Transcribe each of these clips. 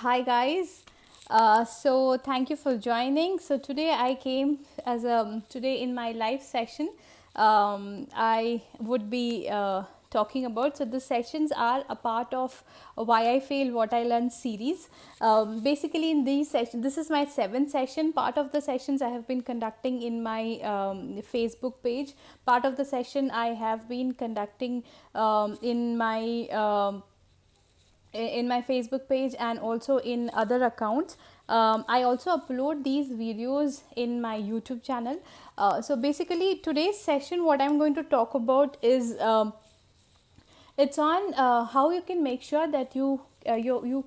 Hi guys. So thank you for joining. So today I came as today in my live session. I would be talking about. So the sessions are a part of Why I Fail, What I Learned series. Basically, in these sessions, this is my seventh session. Part of the sessions I have been conducting in my Facebook page. Part of the session I have been conducting in my Facebook page and also in other accounts. I also upload these videos in my YouTube channel. So basically, today's session, what I'm going to talk about is it's on how you can make sure that you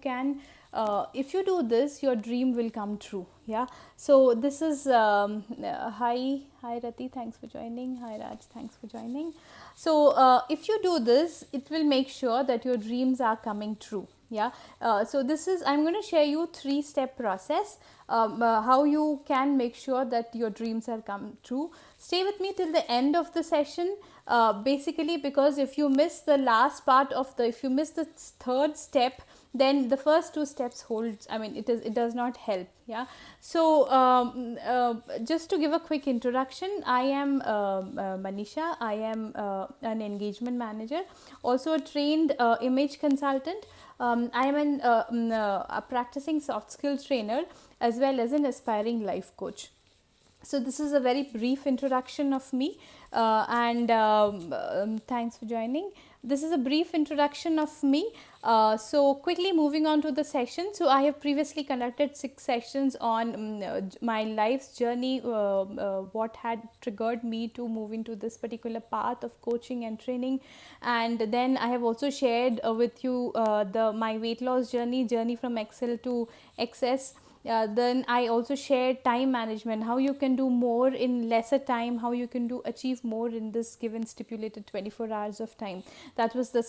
can if you do this, your dream will come true. Yeah. So this is hi Rati, thanks for joining. Hi Raj, thanks for joining. So if you do this, it will make sure that your dreams are coming true. Yeah. So this is, I'm going to share you 3-step process, how you can make sure that your dreams are come true. Stay with me till the end of the session. Basically, because if you miss the last part of the, if you miss the third step, then the first two steps holds, I mean, it does not help. Yeah. So just to give a quick introduction, I am Manisha. I am an engagement manager, also a trained image consultant. I am a practicing soft skills trainer, as well as an aspiring life coach. So this is a very brief introduction of me, and thanks for joining. This is a brief introduction of me. So quickly moving on to the session. So I have previously conducted 6 sessions on my life's journey, what had triggered me to move into this particular path of coaching and training. And then I have also shared with you the my weight loss journey from Excel to XS. Then I also shared time management, how you can do more in lesser time, how you can do achieve more in this given stipulated 24 hours of time. That was the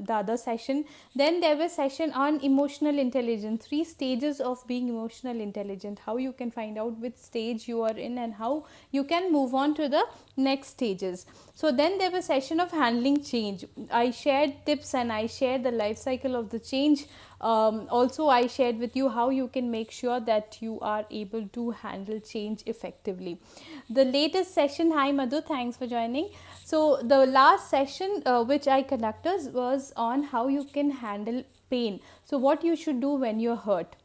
the other session. Then there was session on emotional intelligence, 3 stages of being emotional intelligent, how you can find out which stage you are in and how you can move on to the next stages. So then there was session of handling change. I shared tips and I shared the life cycle of the change. Also, I shared with you how you can make sure that you are able to handle change effectively. The latest session, hi Madhu, thanks for joining. So the last session which I conducted was on how you can handle pain. So what you should do when you're hurt.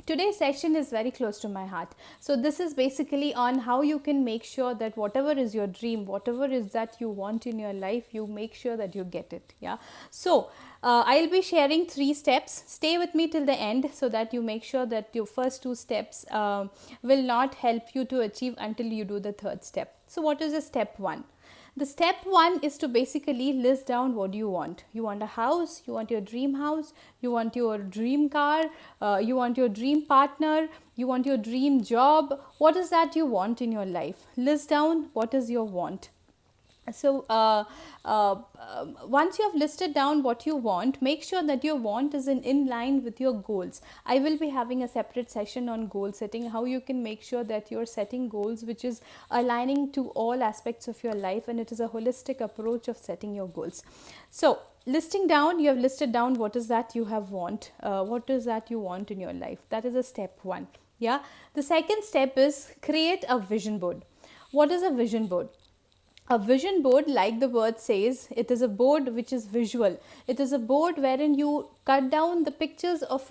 Today's session is very close to my heart. So this is basically on how you can make sure that whatever is your dream, whatever is that you want in your life, you make sure that you get it. Yeah. So I'll be sharing 3 steps. Stay with me till the end so that you make sure that your first 2 steps will not help you to achieve until you do the third step. So what is the step 1? The step 1 is to basically list down what you want. You want a house, you want your dream house, you want your dream car, you want your dream partner, you want your dream job. What is that you want in your life? List down what is your want. So once you have listed down what you want, make sure that your want is in line with your goals. I will be having a separate session on goal setting, how you can make sure that you're setting goals which is aligning to all aspects of your life, and it is a holistic approach of setting your goals. So listing down, you have listed down what is that you have want, what is that you want in your life. That is a step 1. Yeah. The second step is create a vision board. What is a vision board? A vision board, like the word says, it is a board which is visual. It is a board wherein you cut down the pictures of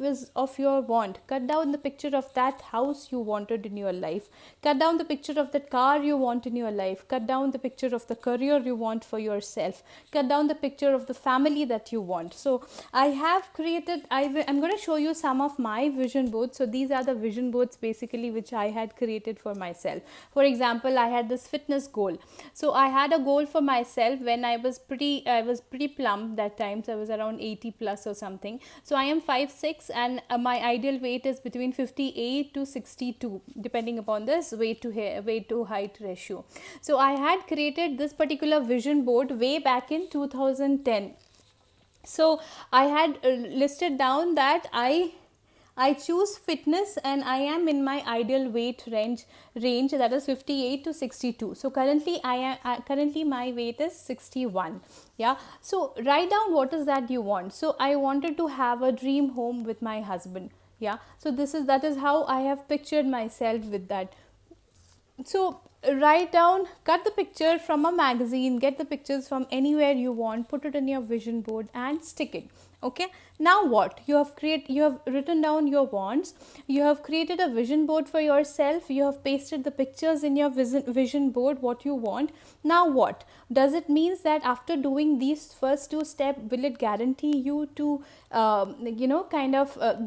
your want, cut down the picture of that house you wanted in your life, cut down the picture of that car you want in your life, cut down the picture of the career you want for yourself, cut down the picture of the family that you want. So I have created, I'm going to show you some of my vision boards. So these are the vision boards basically which I had created for myself. For example, I had this fitness goal. So I had a goal for myself when I was pretty plump that time. So I was around 80 plus or something. So I am 5'6", and my ideal weight is between 58 to 62, depending upon this weight to height ratio. So I had created this particular vision board way back in 2010. So I had listed down that I choose fitness and I am in my ideal weight range, that is 58 to 62. So currently my weight is 61. Yeah. So write down what is that you want. So I wanted to have a dream home with my husband. Yeah. So that is how I have pictured myself with that. So write down, cut the picture from a magazine, get the pictures from anywhere you want, put it in your vision board and stick it. Okay, now what you have written down your wants, you have created a vision board for yourself, you have pasted the pictures in your vision board what you want. Now what does it means that after doing these first two steps, will it guarantee you to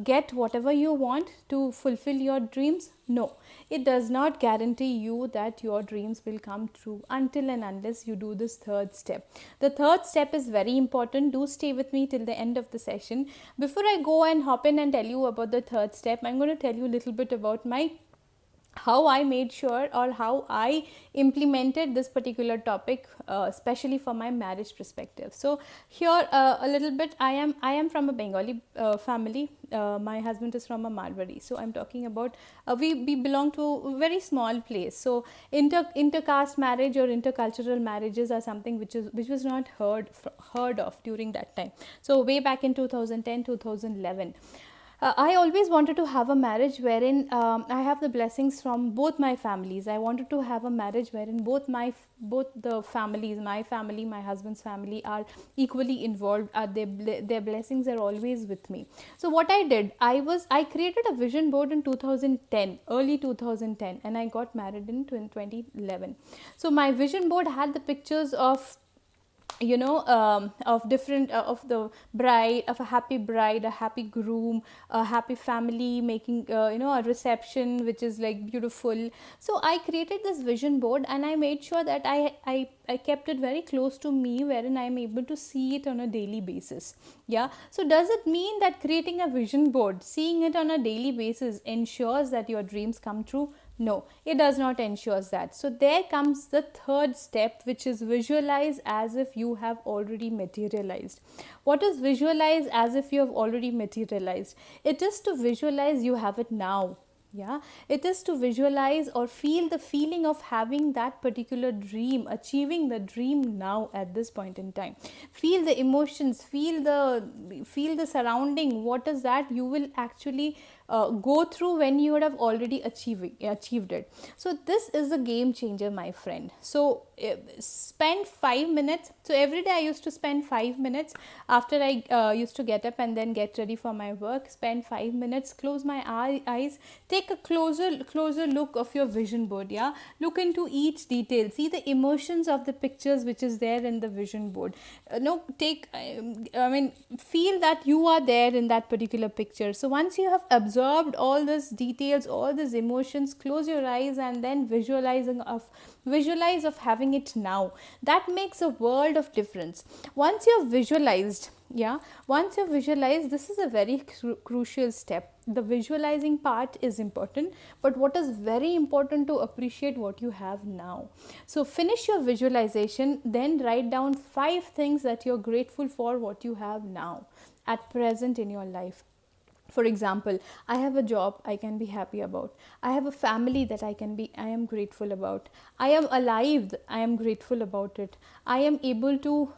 get whatever you want to fulfill your dreams? No, it does not guarantee you that your dreams will come true until and unless you do this third step. The third step is very important. Do stay with me till the end of the session. Before I go and hop in and tell you about the third step, I'm going to tell you a little bit about how I made sure or how I implemented this particular topic, especially for my marriage perspective. So here a little bit, I am from a Bengali family. My husband is from a Marwari. So I'm talking about we belong to a very small place. So intercaste marriage or intercultural marriages are something which was not heard of during that time. So way back in 2010 2011. I always wanted to have a marriage wherein I have the blessings from both my families. I wanted to have a marriage wherein both the families, my family, my husband's family, are equally involved. Their blessings are always with me. So what I did, I created a vision board in 2010, early 2010, and I got married in 2011. So my vision board had the pictures of of different of the bride, of a happy bride, a happy groom, a happy family making a reception which is like beautiful. So I created this vision board and I made sure that I kept it very close to me, wherein I am able to see it on a daily basis. Yeah. So does it mean that creating a vision board, seeing it on a daily basis, ensures that your dreams come true? No, it does not ensure that. So there comes the third step, which is visualize as if you have already materialized. What is visualize as if you have already materialized? It is to visualize you have it now. Yeah, it is to visualize or feel the feeling of having that particular dream, achieving the dream now at this point in time. Feel the emotions, feel the surrounding. What is that you will actually go through when you would have already achieved it. So this is a game changer, my friend. So spend 5 minutes. So every day I used to spend 5 minutes after I used to get up and then get ready for my work. Spend 5 minutes, close my eyes, take a closer look of your vision board. Yeah, look into each detail, see the emotions of the pictures which is there in the vision board. Feel that you are there in that particular picture. So once you have absorbed all these details, all these emotions, close your eyes and then visualize of having it now. That makes a world of difference. Once you've visualized, this is a very crucial step. The visualizing part is important, but what is very important to appreciate what you have now. So finish your visualization, then write down 5 things that you're grateful for what you have now at present in your life. For example, I have a job I can be happy about. I have a family that I am grateful about. I am alive, I am grateful about it. I am able to,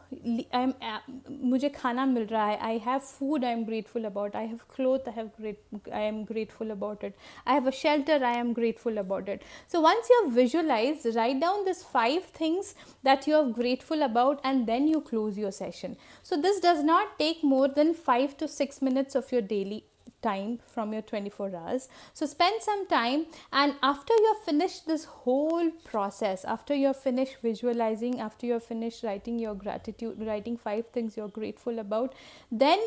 मुझे खाना मिल रहा है. I have food, I am grateful about. I have clothes, I am grateful about it. I have a shelter, I am grateful about it. So once you have visualized, write down these 5 things that you are grateful about and then you close your session. So this does not take more than 5 to 6 minutes of your daily time from your 24 hours. So spend some time, and after you have finished this whole process, after you have finished visualizing, after you have finished writing your gratitude, writing 5 things you're grateful about, then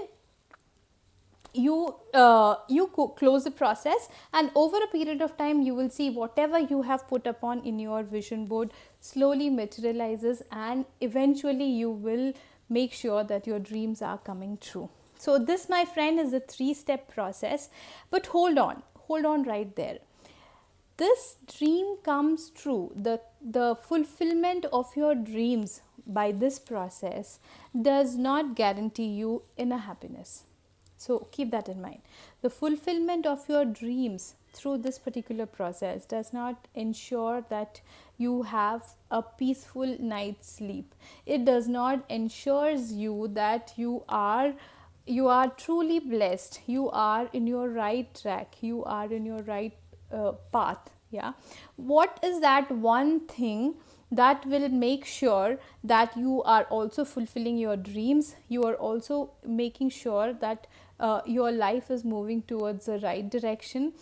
you close the process, and over a period of time you will see whatever you have put upon in your vision board slowly materializes, and eventually you will make sure that your dreams are coming true. So this, my friend, is a 3-step process. But hold on right there. This dream comes true. The fulfillment of your dreams by this process does not guarantee you inner happiness. So keep that in mind. The fulfillment of your dreams through this particular process does not ensure that you have a peaceful night's sleep. It does not ensures you that you are truly blessed, you are in your right track, you are in your right path. Yeah, what is that one thing that will make sure that you are also fulfilling your dreams, you are also making sure that your life is moving towards the right direction,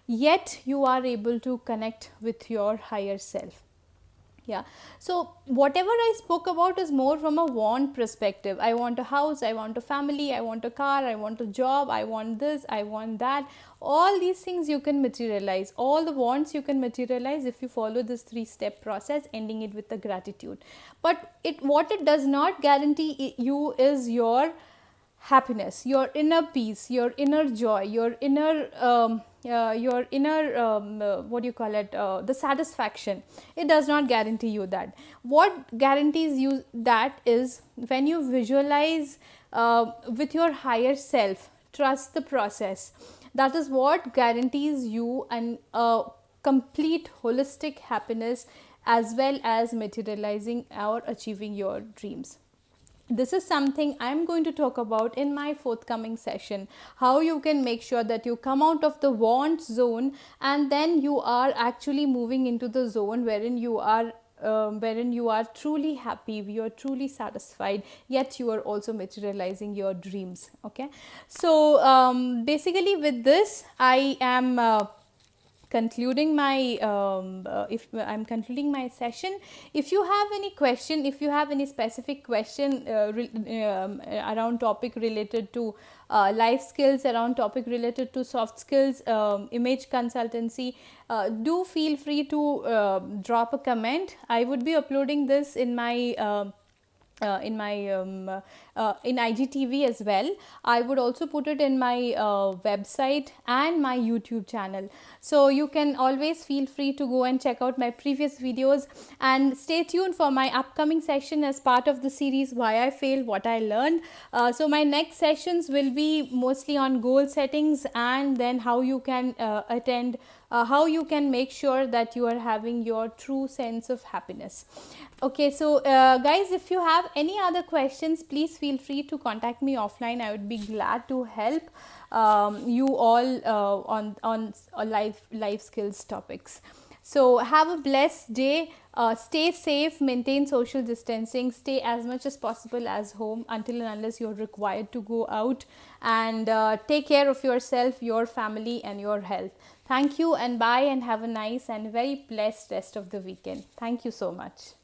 yet you are able to connect with your higher self? Yeah, so whatever I spoke about is more from a want perspective. I want a house, I want a family, I want a car, I want a job, I want this, I want that. All these things you can materialize, all the wants you can materialize if you follow this 3-step process, ending it with the gratitude. But what it does not guarantee you is your happiness, your inner peace, your inner joy, your inner what do you call it, the satisfaction. It does not guarantee you that. What guarantees you that is when you visualize with your higher self, trust the process. That is what guarantees you an complete holistic happiness, as well as materializing or achieving your dreams. This is something I'm going to talk about in my forthcoming session, how you can make sure that you come out of the want zone and then you are actually moving into the zone wherein you are truly happy, you are truly satisfied, yet you are also materializing your dreams. Okay, so basically with this I am concluding my if I'm concluding my session. If you have any question, if you have any specific question around topic related to life skills, around topic related to soft skills, image consultancy, do feel free to drop a comment. I would be uploading this in my in IGTV as well. I would also put it in my website and my YouTube channel. So you can always feel free to go and check out my previous videos, and stay tuned for my upcoming session as part of the series Why I Failed, What I Learned. So my next sessions will be mostly on goal settings, and then how you can how you can make sure that you are having your true sense of happiness. Okay, so guys, if you have any other questions, please feel free to contact me offline. I would be glad to help you all on life skills topics. So have a blessed day. Stay safe, maintain social distancing, stay as much as possible as home until and unless you're required to go out, and take care of yourself, your family and your health. Thank you and bye, and have a nice and very blessed rest of the weekend. Thank you so much.